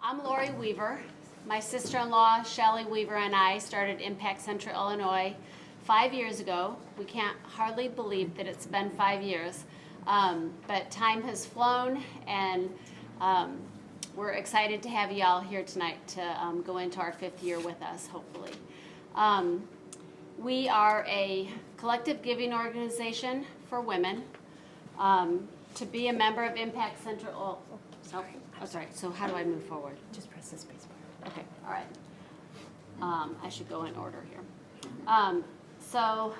I'm Lori Weaver. My sister-in-law, Shelley Weaver, and I started Impact Central Illinois 5 years ago. We can't hardly believe that it's been 5 years, but time has flown, and we're excited to have you all here tonight to go into our 5th year with us, hopefully. We are a collective giving organization for women. To be a member of Impact Central, sorry. So how do I move forward? Just press the space bar. Okay, all right. I should go in order here. So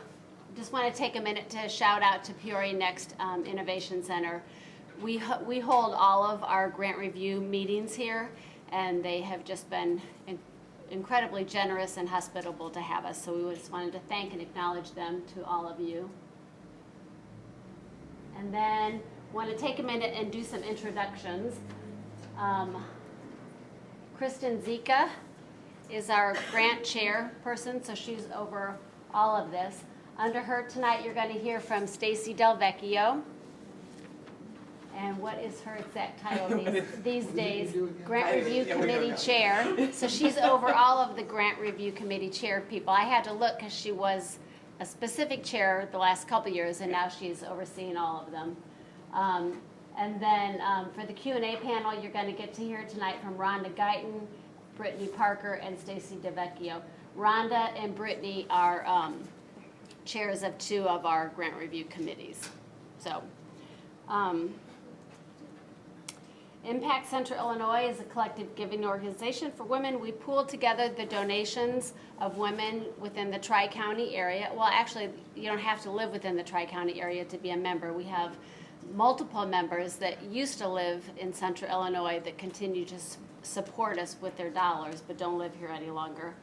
just want to take a minute to shout out to Peoria Next Innovation Center. We hold all of our grant review meetings here, and they have just been incredibly generous and hospitable to have us. So we just wanted to thank and acknowledge them to all of you. And then want to take a minute and do some introductions. Kristen Zika is our grant chairperson, so she's over all of this. Under her tonight, you're going to hear from Stacy Del Vecchio. And what is her exact title these days? Grant Review Committee Chair. So she's over all of the Grant Review Committee Chair people. I had to look because she was a specific chair the last couple years, and now she's overseeing all of them. And then for the Q&A panel, you're going to get to hear tonight from Rhonda Guyton, Brittany Parker, and Stacy DeVecchio. Rhonda and Brittany are chairs of 2 of our grant review committees. So, Impact Central Illinois is a collective giving organization for women. We pool together the donations of women within the Tri-County area. Well, actually, you don't have to live within the Tri-County area to be a member. We have multiple members that used to live in Central Illinois that continue to support us with their dollars but don't live here any longer.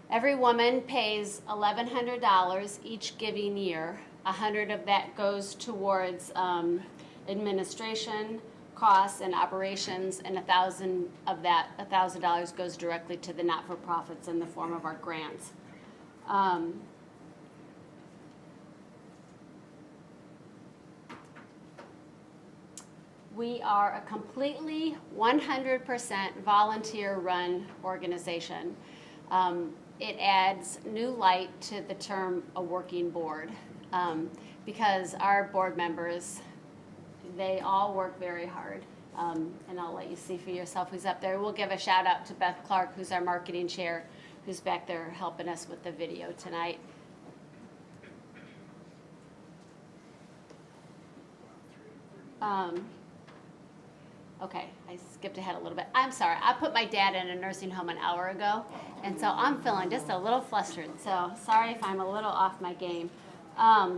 Every woman pays $1,100 each giving year. $100 of that goes towards administration costs and operations, and $1,000 of that, $1,000 goes directly to the not-for-profits in the form of our grants. We are a completely 100% volunteer-run organization. It adds new light to the term a working board because our board members, they all work very hard, and I'll let you see for yourself who's up there. We'll give a shout out to Beth Clark, who's our marketing chair, who's back there helping us with the video tonight. Okay, I skipped ahead a little bit. I'm sorry, I put my dad in a nursing home an hour ago, and so I'm feeling just a little flustered, so sorry if I'm a little off my game. I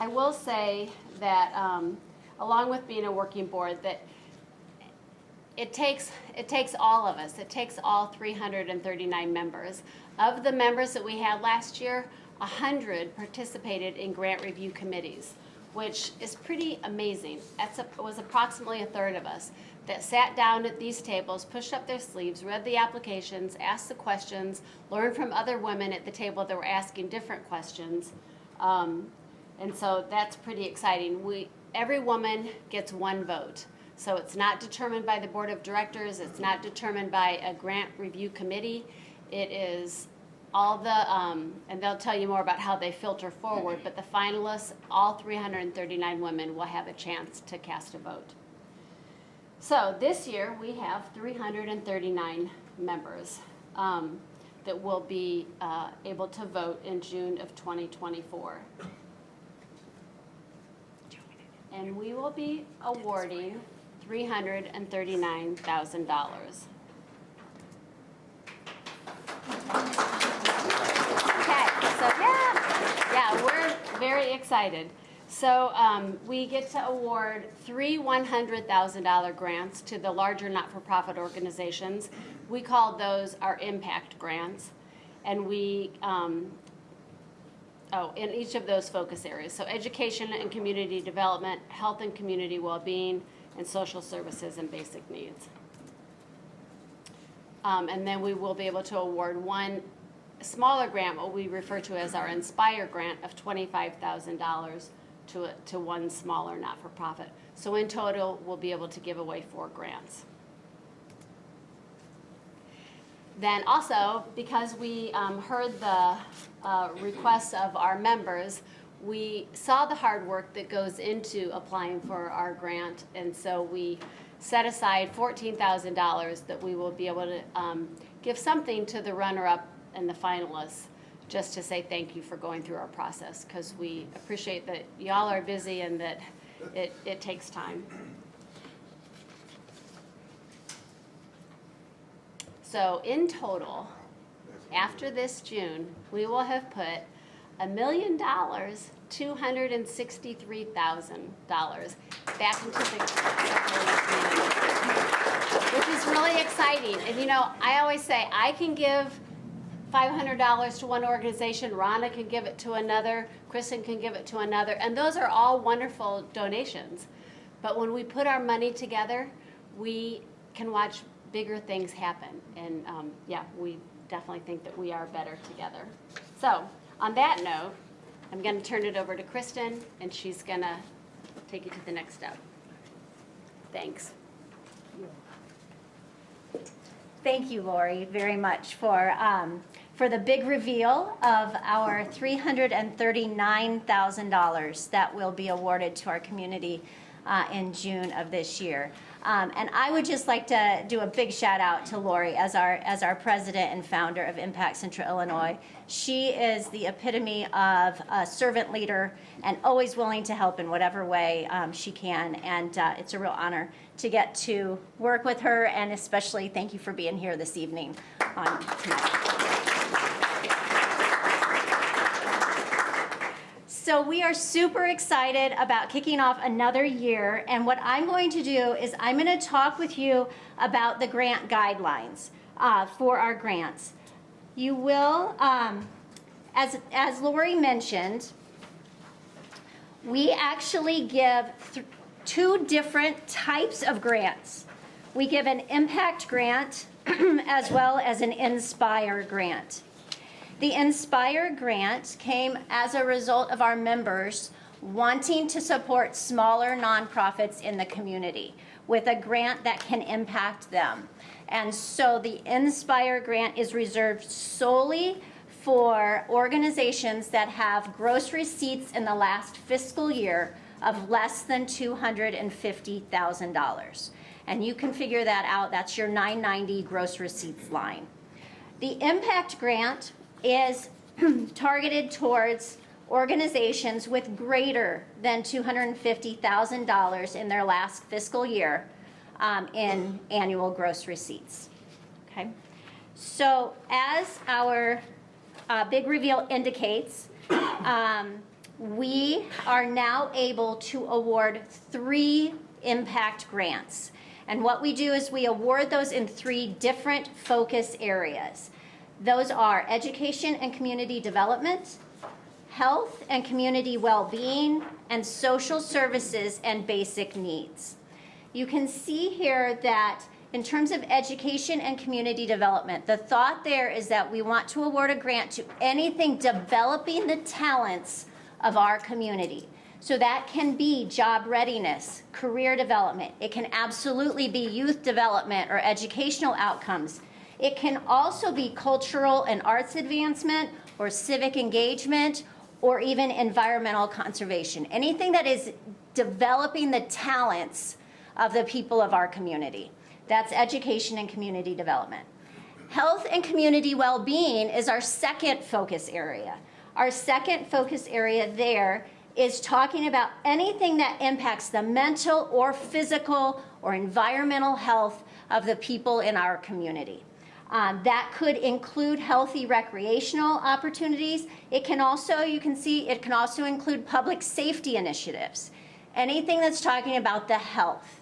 will say that along with being a working board, that it takes all of us. It takes all 339 members. Of the members that we had last year, 100 participated in grant review committees, which is pretty amazing. It was approximately a third of us that sat down at these tables, pushed up their sleeves, read the applications, asked the questions, learned from other women at the table that were asking different questions. And so that's pretty exciting. Every woman gets 1 vote. So it's not determined by the board of directors. It's not determined by a grant review committee. It is all the, and they'll tell you more about how they filter forward, but the finalists, all 339 women will have a chance to cast a vote. So this year we have 339 members that will be able to vote in June of 2024. And we will be awarding $339,000. Okay, so yeah, we're very excited. So we get to award 3 $100,000 grants to the larger not-for-profit organizations. We call those our impact grants, and we in each of those focus areas. So education and community development, health and community well-being, and social services and basic needs. And then we will be able to award 1 smaller grant, what we refer to as our Inspire grant of $25,000 to 1 smaller not-for-profit. So in total, we'll be able to give away 4 grants. then also, because we heard the requests of our members, we saw the hard work that goes into applying for our grant, and so we set aside $14,000 that we will be able to give something to the runner-up and the finalists, just to say thank you for going through our process, because we appreciate that y'all are busy and that it takes time. So in total, after this June, we will have put $1,263,000 back into the community, which is really exciting. And you know, I always say I can give $500 to one organization, Rhonda can give it to another, Kristen can give it to another, and those are all wonderful donations. But when we put our money together, we can watch bigger things happen. And yeah, we definitely think that we are better together. So on that note, I'm going to turn it over to Kristen, and she's going to take you to the next step. Thanks. Thank you, Lori, very much for the big reveal of our $339,000 that will be awarded to our community in June of this year. And I would just like to do a big shout out to Lori as our president and founder of Impact Central Illinois. She is the epitome of a servant leader and always willing to help in whatever way she can. And it's a real honor to get to work with her, and especially thank you for being here this evening on tonight. So we are super excited about kicking off another year, and what I'm going to do is I'm going to talk with you about the grant guidelines for our grants. You will, as Lori mentioned, we actually give two different types of grants. We give an impact grant as well as an Inspire grant. The Inspire grant came as a result of our members wanting to support smaller nonprofits in the community with a grant that can impact them. And so the Inspire grant is reserved solely for organizations that have gross receipts in the last fiscal year of less than $250,000. And you can figure that out. That's your 990 gross receipts line. The impact grant is targeted towards organizations with greater than $250,000 in their last fiscal year in annual gross receipts. Okay, so as our big reveal indicates, we are now able to award 3 impact grants. And what we do is we award those in 3 different focus areas. Those are education and community development, health and community well-being, and social services and basic needs. You can see here that in terms of education and community development, the thought there is that we want to award a grant to anything developing the talents of our community. So that can be job readiness, career development. It can absolutely be youth development or educational outcomes. It can also be cultural and arts advancement or civic engagement or even environmental conservation. Anything that is developing the talents of the people of our community. That's education and community development. Health and community well-being is our second focus area. Our second focus area there is talking about anything that impacts the mental or physical or environmental health of the people in our community. That could include healthy recreational opportunities. It can also, you can see, it can also include public safety initiatives. Anything that's talking about the health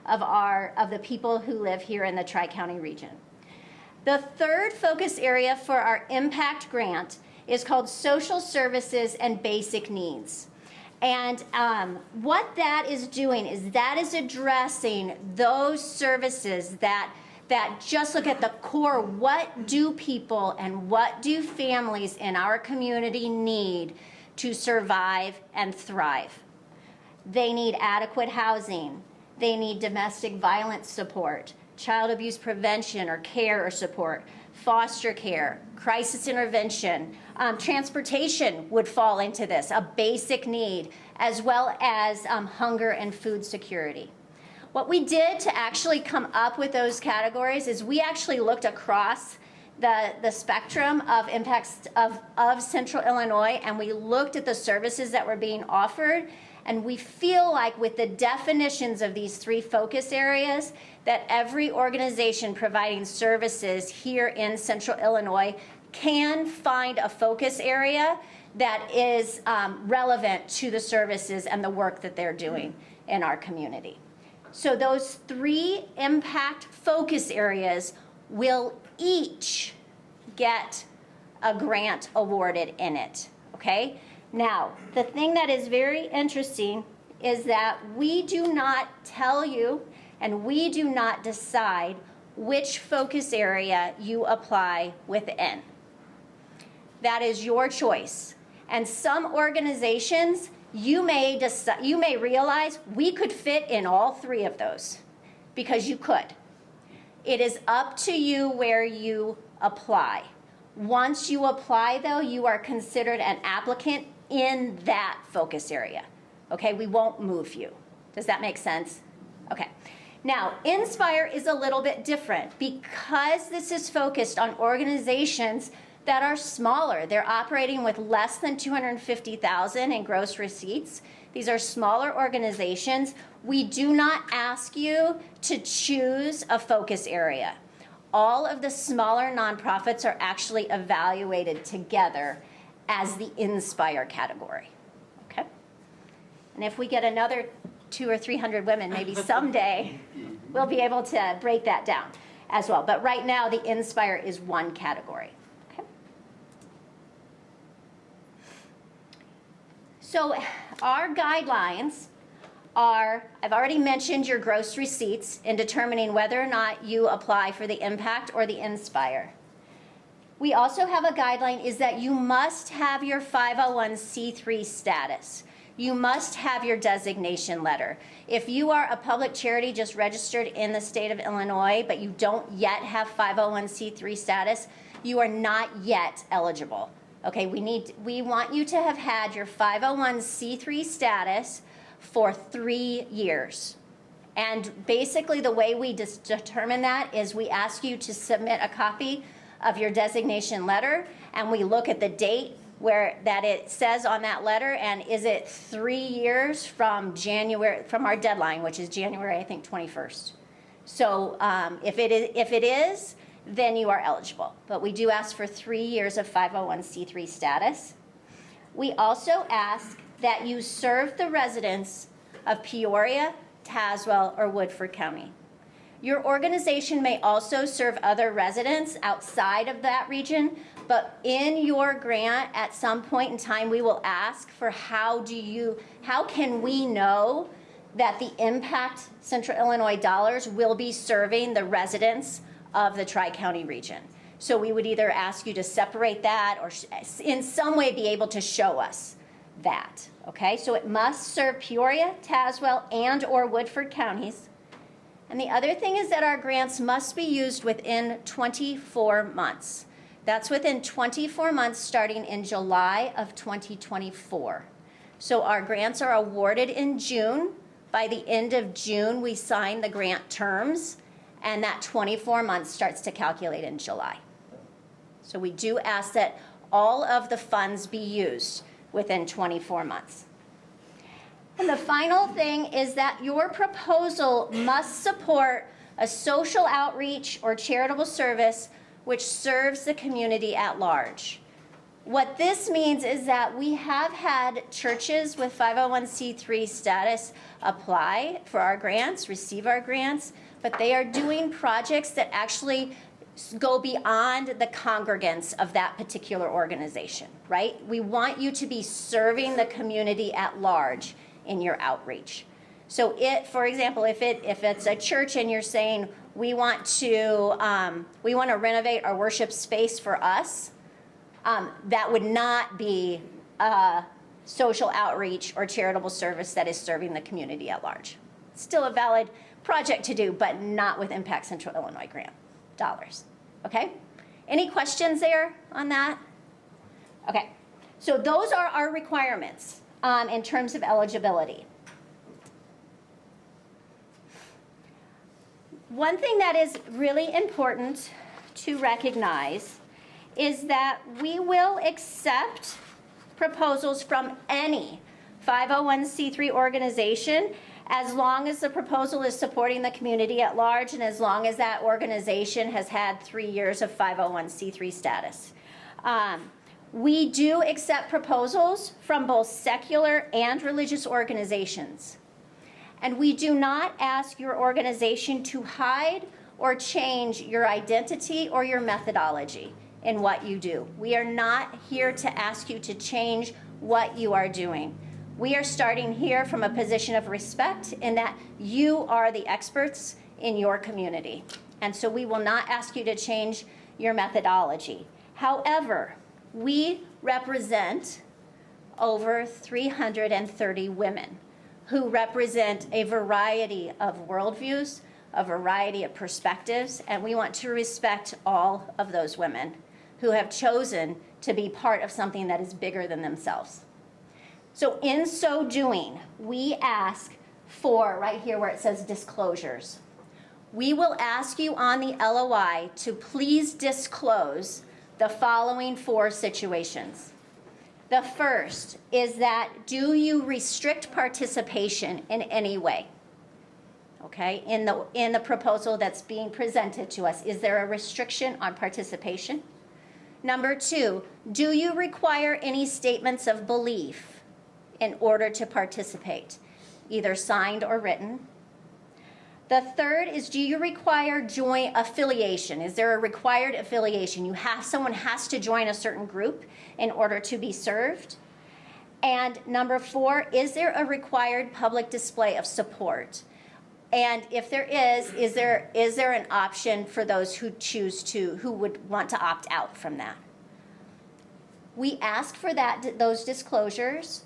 of the people who live here in the Tri-County region. The third focus area for our impact grant is called social services and basic needs. And what that is doing is that is addressing those services that just look at the core, what do people and what do families in our community need to survive and thrive? They need adequate housing. They need domestic violence support, child abuse prevention or care or support, foster care, crisis intervention, transportation would fall into this, a basic need, as well as hunger and food security. What we did to actually come up with those categories is we actually looked across the spectrum of impacts of Central Illinois, and we looked at the services that were being offered, and we feel like with the definitions of these 3 focus areas, that every organization providing services here in Central Illinois can find a focus area that is relevant to the services and the work that they're doing in our community. So those 3 impact focus areas will each get a grant awarded in it, okay? Now, the thing that is very interesting is that we do not tell you and we do not decide which focus area you apply within. That is your choice. And some organizations, you may realize we could fit in all 3 of those because you could. It is up to you where you apply. Once you apply, though, you are considered an applicant in that focus area. Okay, we won't move you. Does that make sense? Okay. Now, Inspire is a little bit different because this is focused on organizations that are smaller. They're operating with less than $250,000 in gross receipts. These are smaller organizations. We do not ask you to choose a focus area. All of the smaller nonprofits are actually evaluated together as the Inspire category. Okay? And if we get another 200 or 300 women, maybe someday we'll be able to break that down as well. But right now, the Inspire is one category. Okay? So our guidelines are, I've already mentioned your gross receipts in determining whether or not you apply for the Impact or the Inspire. We also have a guideline is that you must have your 501c3 status. You must have your designation letter. If you are a public charity just registered in the state of Illinois, but you don't yet have 501c3 status, you are not yet eligible. Okay, we want you to have had your 501c3 status for 3 years. And basically the way we determine that is we ask you to submit a copy of your designation letter, and we look at the date where that it says on that letter, and is it 3 years from our deadline, which is January, I think, 21st. So if it is, then you are eligible. But we do ask for 3 years of 501c3 status. We also ask that you serve the residents of Peoria, Tazewell, or Woodford County. Your organization may also serve other residents outside of that region, but in your grant, at some point in time, we will ask for how can we know that the Impact Central Illinois dollars will be serving the residents of the Tri-County region. So we would either ask you to separate that or in some way be able to show us that, okay? So it must serve Peoria, Tazewell, and or Woodford counties. And the other thing is that our grants must be used within 24 months. That's within 24 months starting in July of 2024. So our grants are awarded in June. By the end of June, we sign the grant terms, and that 24 months starts to calculate in July. So we do ask that all of the funds be used within 24 months. And the final thing is that your proposal must support a social outreach or charitable service which serves the community at large. What this means is that we have had churches with 501c3 status apply for our grants, receive our grants, but they are doing projects that actually go beyond the congregants of that particular organization, right? We want you to be serving the community at large in your outreach. So for example, if it's a church and you're saying, we want to renovate our worship space for us, that would not be a social outreach or charitable service that is serving the community at large. Still a valid project to do, but not with Impact Central Illinois grant dollars, okay? Any questions there on that? Okay, so those are our requirements in terms of eligibility. One thing that is really important to recognize is that we will accept proposals from any 501c3 organization as long as the proposal is supporting the community at large and as long as that organization has had 3 years of 501c3 status. We do accept proposals from both secular and religious organizations. And we do not ask your organization to hide or change your identity or your methodology in what you do. We are not here to ask you to change what you are doing. We are starting here from a position of respect in that you are the experts in your community. And so we will not ask you to change your methodology. However, we represent over 330 women who represent a variety of worldviews, a variety of perspectives, and we want to respect all of those women who have chosen to be part of something that is bigger than themselves. So in so doing, we ask for, right here where it says disclosures, we will ask you on the LOI to please disclose the following 4 situations. The first is that, do you restrict participation in any way? Okay, in the proposal that's being presented to us, is there a restriction on participation? Number 2, do you require any statements of belief in order to participate, either signed or written? The third is, do you require joint affiliation? Is there a required affiliation? Someone has to join a certain group in order to be served. And number 4, is there a required public display of support? And if there is there an option for those who who would want to opt out from that? We ask for those disclosures.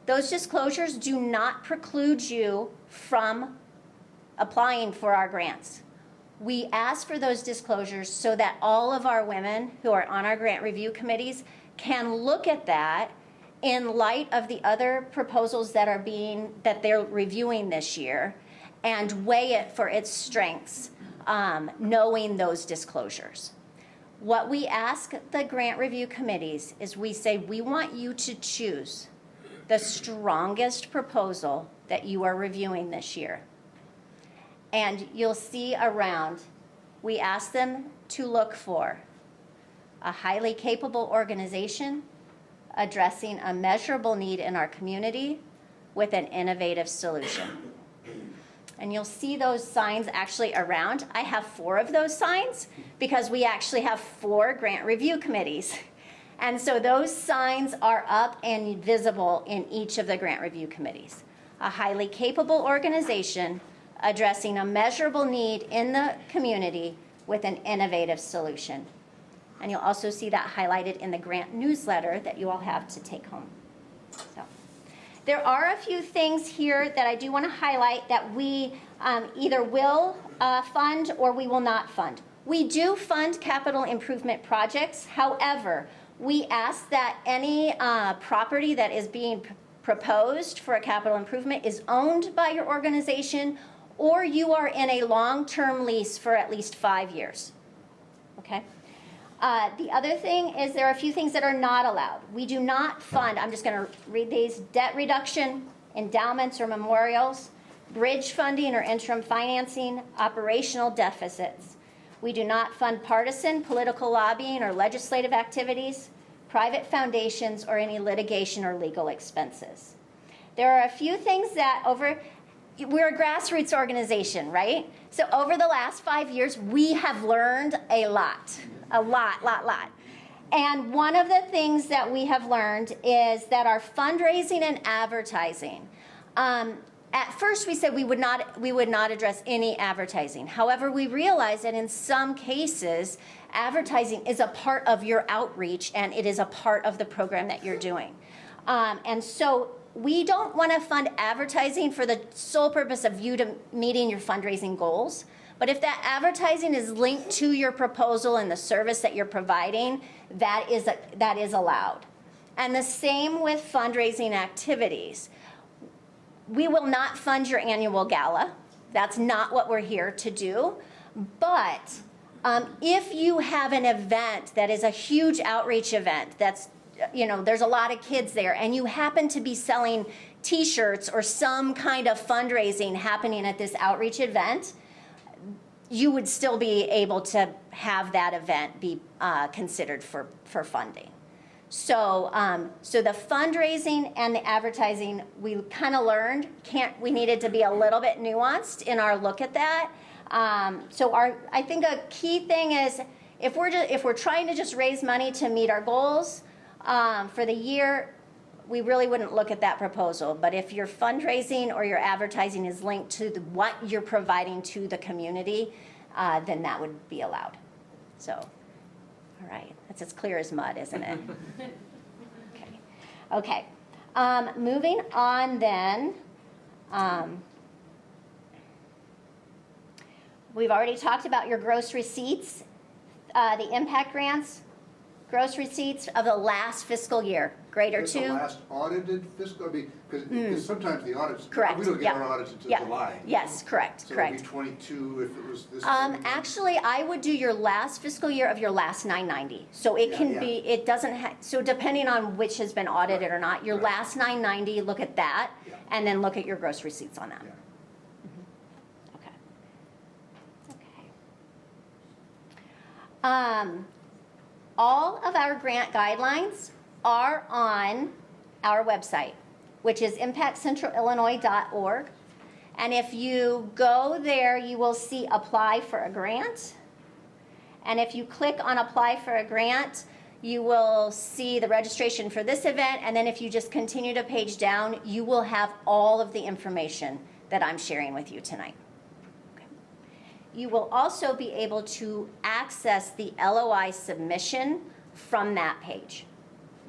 Those disclosures do not preclude you from applying for our grants. We ask for those disclosures so that all of our women who are on our grant review committees can look at that in light of the other proposals that they're reviewing this year and weigh it for its strengths, knowing those disclosures. What we ask the grant review committees is we say, we want you to choose the strongest proposal that you are reviewing this year. And you'll see around, we ask them to look for a highly capable organization addressing a measurable need in our community with an innovative solution. And you'll see those signs actually around. I have 4 of those signs because we actually have 4 grant review committees. And so those signs are up and visible in each of the grant review committees. A highly capable organization addressing a measurable need in the community with an innovative solution. And you'll also see that highlighted in the grant newsletter that you all have to take home. So, there are a few things here that I do want to highlight that we either will fund or we will not fund. We do fund capital improvement projects. However, we ask that any property that is being proposed for a capital improvement is owned by your organization, or you are in a long-term lease for at least 5 years. Okay? The other thing is there are a few things that are not allowed. We do not fund, I'm just going to read these, debt reduction, endowments or memorials, bridge funding or interim financing, operational deficits. We do not fund partisan, political lobbying or legislative activities, private foundations, or any litigation or legal expenses. There are a few things that we're a grassroots organization, right? So over the last 5 years, we have learned a lot. And one of the things that we have learned is that our fundraising and advertising, at first we said we would not address any advertising. However, we realized that in some cases, advertising is a part of your outreach and it is a part of the program that you're doing. And so we don't want to fund advertising for the sole purpose of you meeting your fundraising goals, But if that advertising is linked to your proposal and the service that you're providing, that is allowed. And the same with fundraising activities. We will not fund your annual gala. That's not what we're here to do. But if you have an event that is a huge outreach event, that's, there's a lot of kids there, and you happen to be selling t-shirts or some kind of fundraising happening at this outreach event, you would still be able to have that event be considered for funding. So the fundraising and the advertising, we kind of learned we needed to be a little bit nuanced in our look at that. I think a key thing is if we're trying to just raise money to meet our goals for the year, we really wouldn't look at that proposal. But if your fundraising or your advertising is linked to what you're providing to the community, then that would be allowed. So, all right, that's as clear as mud, isn't it? Okay. Moving on then. We've already talked about your gross receipts, the impact grants, gross receipts of the last fiscal year, grade or two. The last audited fiscal, because sometimes the audits, Correct. we don't get our audits until July. Yes, correct, So correct. it'd be 22 if it was this. Actually, I would do your last fiscal year of your last 990. So it can be, it doesn't have, so depending on which has been audited or not, your last 990, look at that, and then look at your gross receipts on that. Yeah. All of our grant guidelines are on our website, which is impactcentralillinois.org. And if you go there, you will see apply for a grant. And if you click on apply for a grant, you will see the registration for this event. And then if you just continue to page down, you will have all of the information that I'm sharing with you tonight. You will also be able to access the LOI submission from that page.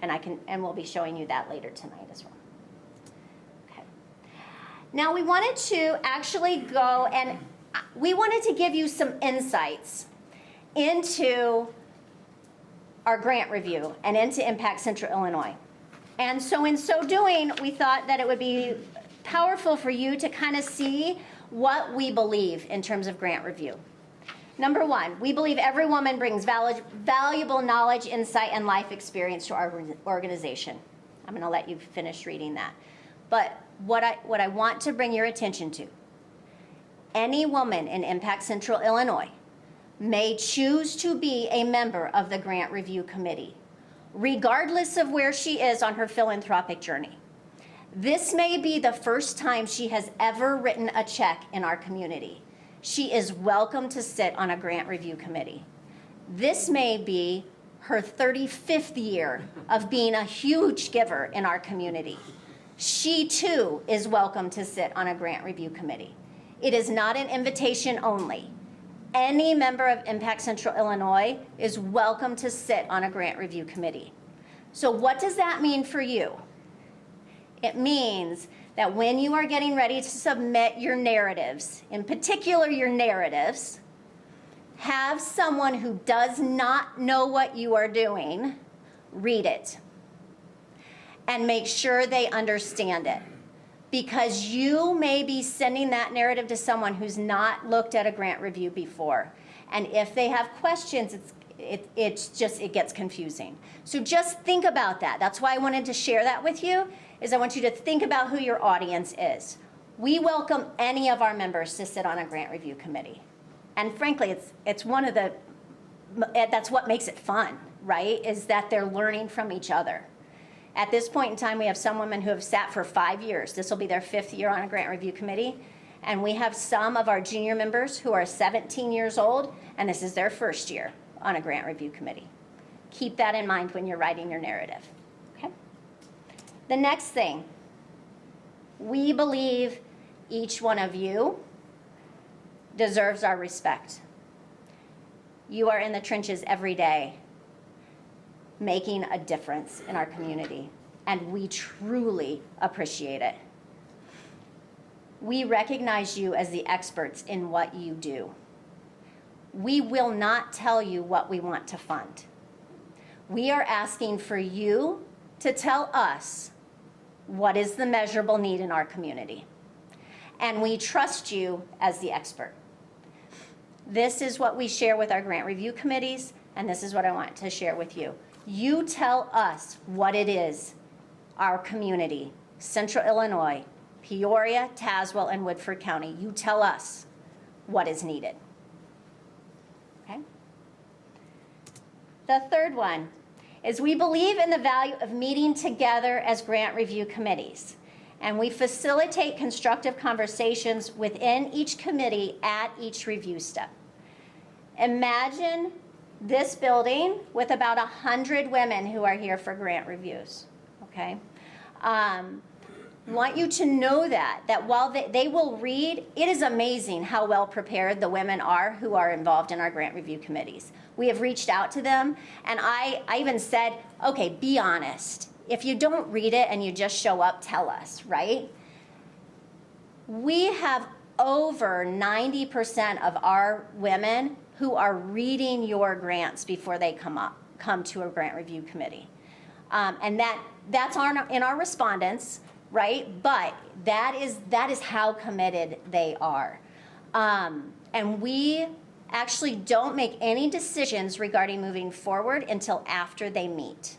And we'll be showing you that later tonight as well. Okay. Now we wanted to actually go and we wanted to give you some insights into our grant review and into Impact Central Illinois. And so in so doing, we thought that it would be powerful for you to kind of see what we believe in terms of grant review. Number one, we believe every woman brings valuable knowledge, insight, and life experience to our organization. I'm going to let you finish reading that. But what I want to bring your attention to, any woman in Impact Central Illinois may choose to be a member of the Grant Review Committee, regardless of where she is on her philanthropic journey. This may be the first time she has ever written a check in our community. She is welcome to sit on a grant review committee. This may be her 35th year of being a huge giver in our community. She too is welcome to sit on a grant review committee. It is not an invitation only. Any member of Impact Central Illinois is welcome to sit on a grant review committee. So what does that mean for you? It means that when you are getting ready to submit your narratives, in particular your narratives, have someone who does not know what you are doing read it and make sure they understand it. Because you may be sending that narrative to someone who's not looked at a grant review before. And if they have questions, it gets confusing. So just think about that. That's why I wanted to share that with you, is I want you to think about who your audience is. We welcome any of our members to sit on a grant review committee. And frankly, it's one of the, that's what makes it fun, right? Is that they're learning from each other. At this point in time, we have some women who have sat for 5 years. This will be their 5th year on a grant review committee. And we have some of our junior members who are 17 years old, and this is their 1st year on a grant review committee. Keep that in mind when you're writing your narrative, okay? The next thing, we believe each one of you deserves our respect. You are in the trenches every day, making a difference in our community, and we truly appreciate it. We recognize you as the experts in what you do. we will not tell you what we want to fund. We are asking for you to tell us what is the measurable need in our community. And we trust you as the expert. This is what we share with our grant review committees, and this is what I want to share with you. You tell us what it is, our community, Central Illinois, Peoria, Tazewell, and Woodford County. You tell us what is needed. Okay? The third one is we believe in the value of meeting together as grant review committees. And we facilitate constructive conversations within each committee at each review step. Imagine this building with about 100 women who are here for grant reviews, okay? Want you to know that while they will read, it is amazing how well prepared the women are who are involved in our grant review committees. We have reached out to them, and I even said, okay, be honest. If you don't read it and you just show up, tell us, right? We have over 90% of our women who are reading your grants before they come to a grant review committee. And that's in our respondents, right? But that is how committed they are. And we actually don't make any decisions regarding moving forward until after they meet.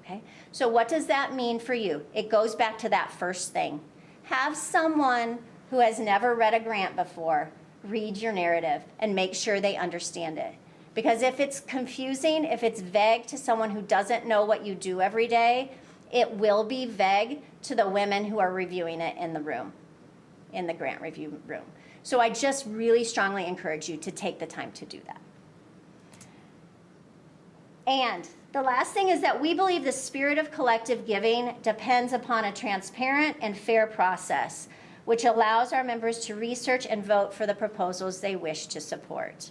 Okay? So what does that mean for you? It goes back to that first thing. Have someone who has never read a grant before read your narrative and make sure they understand it. Because if it's confusing, if it's vague to someone who doesn't know what you do every day, it will be vague to the women who are reviewing it in the room, in the grant review room. So I just really strongly encourage you to take the time to do that. And the last thing is that we believe the spirit of collective giving depends upon a transparent and fair process, which allows our members to research and vote for the proposals they wish to support.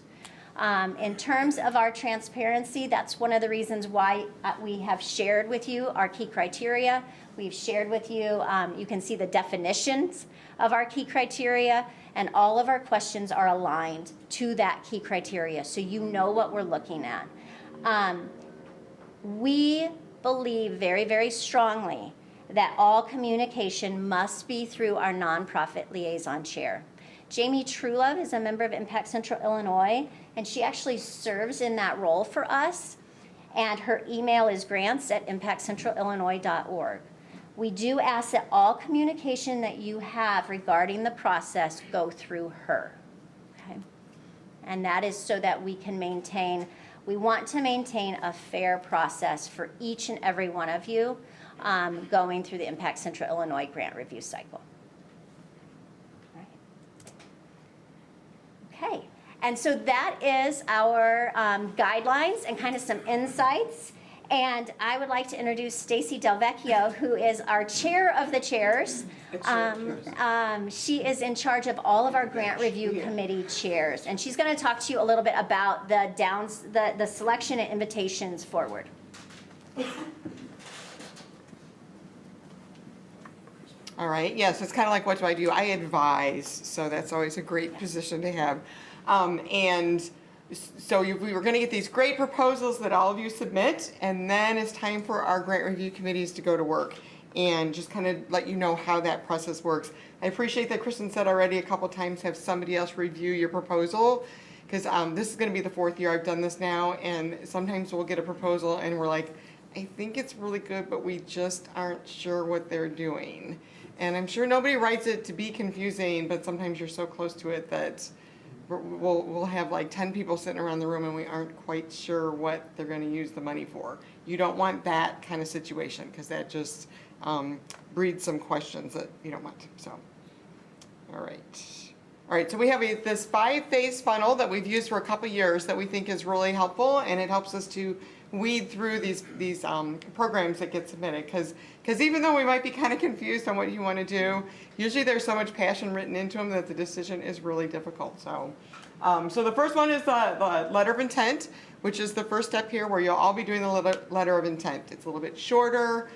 In terms of our transparency, that's one of the reasons why we have shared with you our key criteria. We've shared with you, you can see the definitions of our key criteria, and all of our questions are aligned to that key criteria, so you know what we're looking at. We believe very, very strongly that all communication must be through our nonprofit liaison chair. Jamie Trulove is a member of Impact Central Illinois, and she actually serves in that role for us. And her email is grants@impactcentralillinois.org. We do ask that all communication that you have regarding the process go through her. Okay? And that is so that we can we want to maintain a fair process for each and every one of you going through the Impact Central Illinois grant review cycle. Okay, and so that is our guidelines and kind of some insights. And I would like to introduce Stacy Del Vecchio, who is our chair of the chairs. She is in charge of all of our grant review committee chairs, and she's going to talk to you a little bit about the selection and invitations forward. All right, yes, it's kind of like, what do? I advise, so that's always a great position to have. And so we were going to get these great proposals that all of you submit, and then it's time for our grant review committees to go to work and just kind of let you know how that process works. I appreciate that Kristen said already a couple times, have somebody else review your proposal, because this is going to be the 4th year I've done this now, and sometimes we'll get a proposal and we're like, I think it's really good, but we just aren't sure what they're doing. And I'm sure nobody writes it to be confusing, but sometimes you're so close to it that we'll have like 10 people sitting around the room and we aren't quite sure what they're going to use the money for. You don't want that kind of situation, because that just breeds some questions that you don't want. So, all right, so we have this 5-phase funnel that we've used for a couple years that we think is really helpful, and it helps us to weed through these programs that get submitted, because even though we might be kind of confused on what you want to do, usually there's so much passion written into them that the decision is really difficult. So the first one is the letter of intent, which is the first step here, where you'll all be doing the letter of intent. It's a little bit shorter.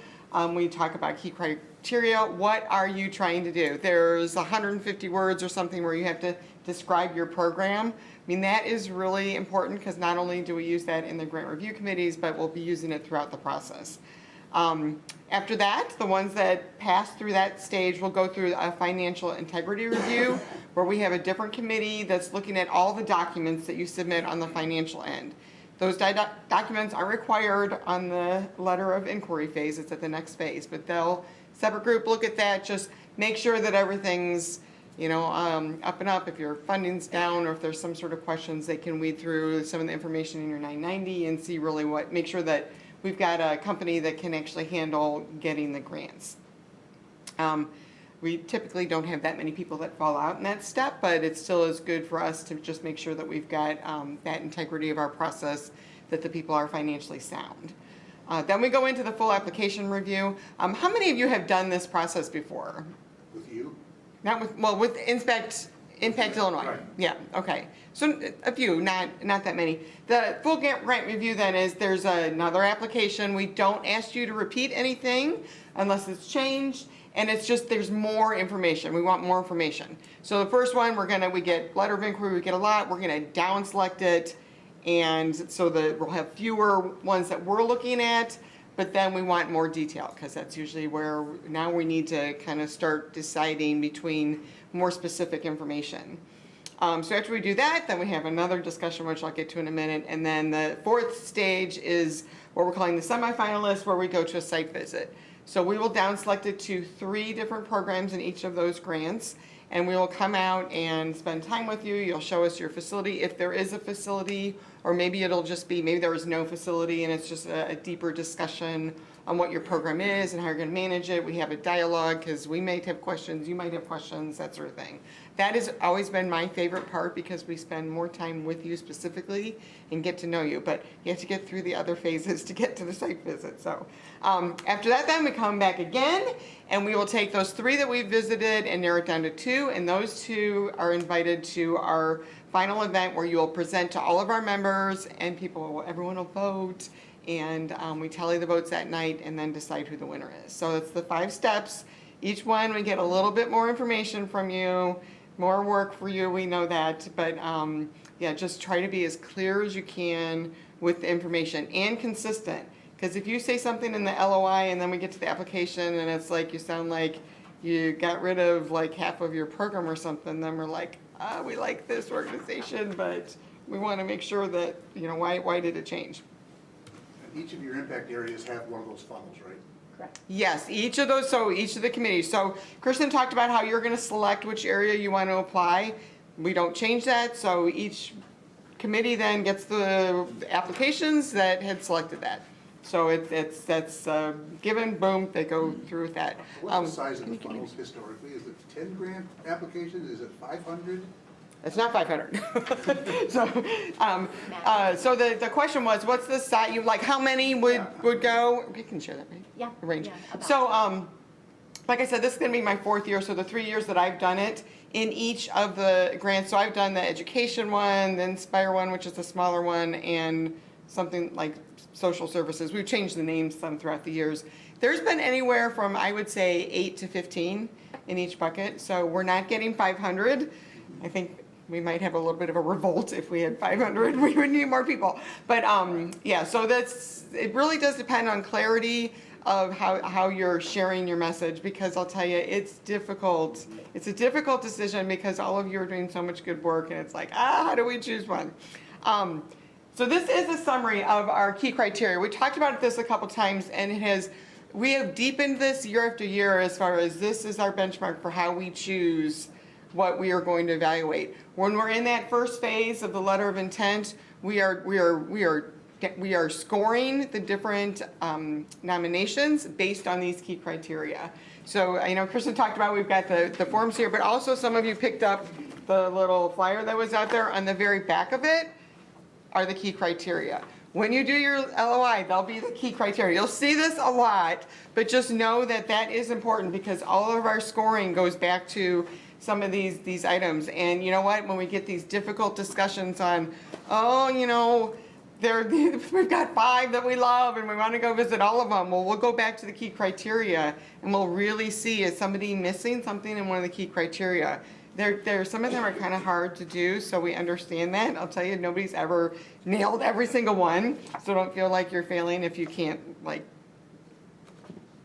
We talk about key criteria criteria, what are you trying to do? There's 150 words or something where you have to describe your program. I mean, that is really important because not only do we use that in the grant review committees, but we'll be using it throughout the process. After that, the ones that pass through that stage will go through a financial integrity review where we have a different committee that's looking at all the documents that you submit on the financial end. Those documents are required on the letter of inquiry phase. It's at the next phase, but they'll, separate group, look at that, just make sure that everything's, up and up. If your funding's down or if there's some sort of questions, they can weed through some of the information in your 990 and see really make sure that we've got a company that can actually handle getting the grants. We typically don't have that many people that fall out in that step, but it still is good for us to just make sure that we've got that integrity of our process, that the people are financially sound. Then we go into the full application review. How many of you have done this process before? With you? Not with Impact Illinois. Right. Yeah, okay. So a few, not that many. The full grant review then is there's another application. We don't ask you to repeat anything unless it's changed. And it's just, there's more information. We want more information. So the first one, we get letter of inquiry, we get a lot. We're gonna down select it. And so we'll have fewer ones that we're looking at, but then we want more detail because that's usually where now we need to kind of start deciding between more specific information. So after we do that, then we have another discussion, which I'll get to in a minute. And then the fourth stage is what we're calling the semifinalists, where we go to a site visit. So we will down select it to 3 different programs in each of those grants, and we will come out and spend time with you. You'll show us your facility, if there is a facility, or maybe it'll just be, maybe there is no facility and it's just a deeper discussion on what your program is and how you're gonna manage it. We have a dialogue because we might have questions, you might have questions, that sort of thing. That has always been my favorite part because we spend more time with you specifically and get to know you, but you have to get through the other phases to get to the site visit. So after that, then we come back again and we will take those 3 that we visited and narrow it down to 2, and those 2 are invited to our final event where you will present to all of our members and everyone will vote, and we tally the votes that night and then decide who the winner is. So it's the 5 steps. Each one we get a little bit more information from you, more work for you, we know that, but just try to be as clear as you can with the information and consistent. Because if you say something in the LOI and then we get to the application and it's like you sound like you got rid of like half of your program or something, then we're like, we like this organization, but we want to make sure that, why did it change? And each of your impact areas have one of those funnels, right? Correct. Yes, each of the committees. So Kristen talked about how you're going to select which area you want to apply. We don't change that, so each committee then gets the applications that had selected that. So that's given, boom, they go through with that. What's the size of the funnels historically? Is it 10 grant applications? Is it 500? It's not 500. So the question was, what's the size? How many would go? We can share that, right? Yeah. Range. Yeah, about. So, like I said, this is going to be my 4th year. So the 3 years that I've done it in each of the grants. So I've done the education one, the Inspire one, which is the smaller one, and something like social services. We've changed the names some throughout the years. There's been anywhere from, I would say, 8 to 15 in each bucket. So we're not getting 500. I think we might have a little bit of a revolt if we had 500. We would need more people. But so it really does depend on clarity of how you're sharing your message, because I'll tell you, it's difficult. It's a difficult decision because all of you are doing so much good work, and it's like, how do we choose one? So this is a summary of our key criteria. We talked about this a couple times, and we have deepened this year after year as far as this is our benchmark for how we choose what we are going to evaluate. When we're in that first phase of the letter of intent, we are scoring the different nominations based on these key criteria. So I know Kristen talked about, we've got the forms here, but also some of you picked up the little flyer that was out there. On the very back of it are the key criteria. When you do your LOI, there'll be the key criteria. You'll see this a lot, but just know that that is important because all of our scoring goes back to some of these items. And you know what? When we get these difficult discussions on, we've got 5 that we love and we want to go visit all of them. Well, we'll go back to the key criteria and we'll really see, is somebody missing something in one of the key criteria? Some of them are kind of hard to do, so we understand that. I'll tell you, nobody's ever nailed every single one, so don't feel like you're failing if you can't, like,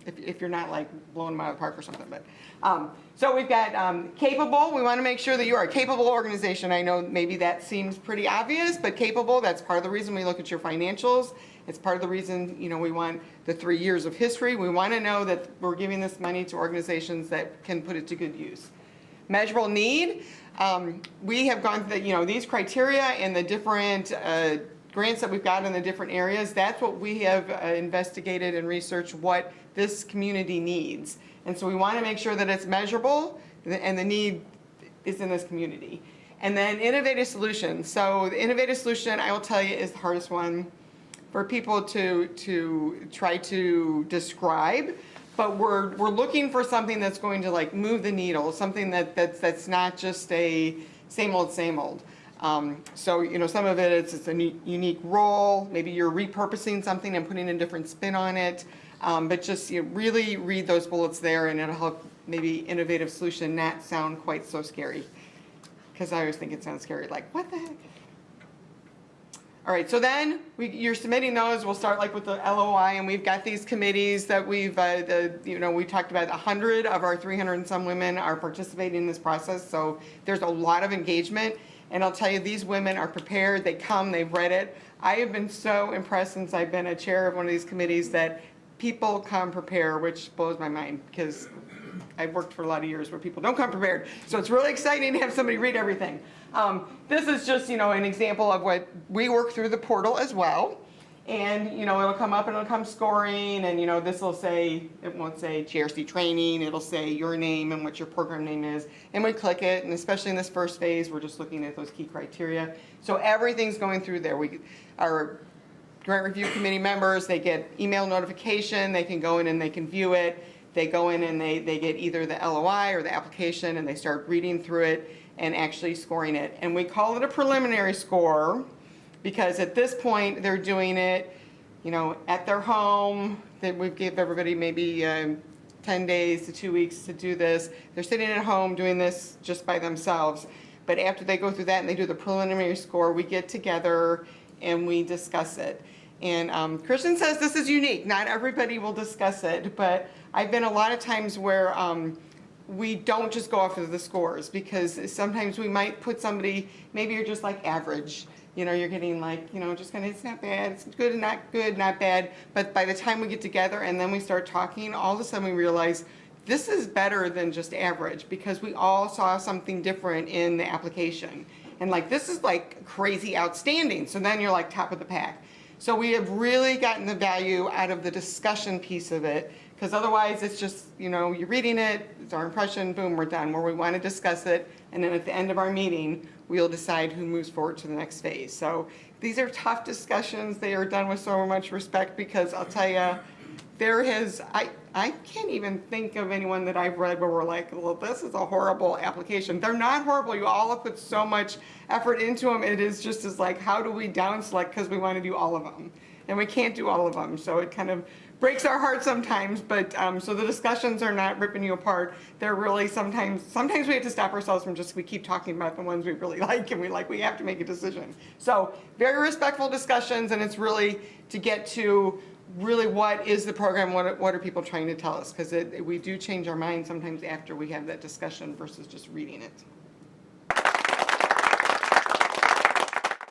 if you're not like blowing them out of the park or something. But so we've got capable. We want to make sure that you are a capable organization. I know maybe that seems pretty obvious, but capable, that's part of the reason we look at your financials. It's part of the reason, we want the 3 years of history. We want to know that we're giving this money to organizations that can put it to good use. Measurable need. We have gone through these criteria and the different grants that we've got in the different areas. That's what we have investigated and researched what this community needs. And so we want to make sure that it's measurable and the need is in this community. And then innovative solutions. So the innovative solution, I will tell you, is the hardest one for people to try to describe. But we're looking for something that's going to like move the needle, something that's not just a same old, same old. So some of it it's a unique role. Maybe you're repurposing something and putting a different spin on it. But just really read those bullets there, and it'll help maybe innovative solution not sound quite so scary. Because I always think it sounds scary, like what the heck. All right, so then you're submitting those. We'll start like with the LOI, and we've got these committees that we talked about. 100 of our 300 and some women are participating in this process, so there's a lot of engagement. And I'll tell you, these women are prepared. They come, they've read it. I have been so impressed since I've been a chair of one of these committees that people come prepared, which blows my mind because I've worked for a lot of years where people don't come prepared. So it's really exciting to have somebody read everything. This is just, an example of what we work through the portal as well. And, it'll come up and it'll come scoring. And, this will say, it won't say GRC training. It'll say your name and what your program name is. And we click it. And especially in this first phase, we're just looking at those key criteria. So everything's going through there. Our grant review committee members, they get email notification. They can go in and they can view it. They go in and they get either the LOI or the application, and they start reading through it and actually scoring it. And we call it a preliminary score because at this point they're doing it, at their home. We give everybody maybe 10 days to 2 weeks to do this. They're sitting at home doing this just by themselves. But after they go through that and they do the preliminary score, we get together and we discuss it. And Christian says this is unique. Not everybody will discuss it, but I've been a lot of times where we don't just go off of the scores, because sometimes we might put somebody, maybe you're just like average. You're getting like, just kind of, it's not bad, it's good, not bad. But by the time we get together and then we start talking, all of a sudden we realize this is better than just average, because we all saw something different in the application. And like, this is like crazy outstanding. So then you're like top of the pack. So we have really gotten the value out of the discussion piece of it, because otherwise it's just, you're reading it, it's our impression, boom, we're done. Where we want to discuss it, and then at the end of our meeting, we'll decide who moves forward to the next phase. So these are tough discussions. They are done with so much respect, because I'll tell you, I can't even think of anyone that I've read where we're like, well, this is a horrible application. They're not horrible. You all have put so much effort into them. It is just as like, how do we down select, because we want to do all of them, and we can't do all of them. So it kind of breaks our heart sometimes, but so the discussions are not ripping you apart. They're really sometimes we have to stop ourselves from we keep talking about the ones we really like, and we have to make a decision. So very respectful discussions, and it's really to get to really what is the program, what are people trying to tell us, because we do change our mind sometimes after we have that discussion versus just reading it.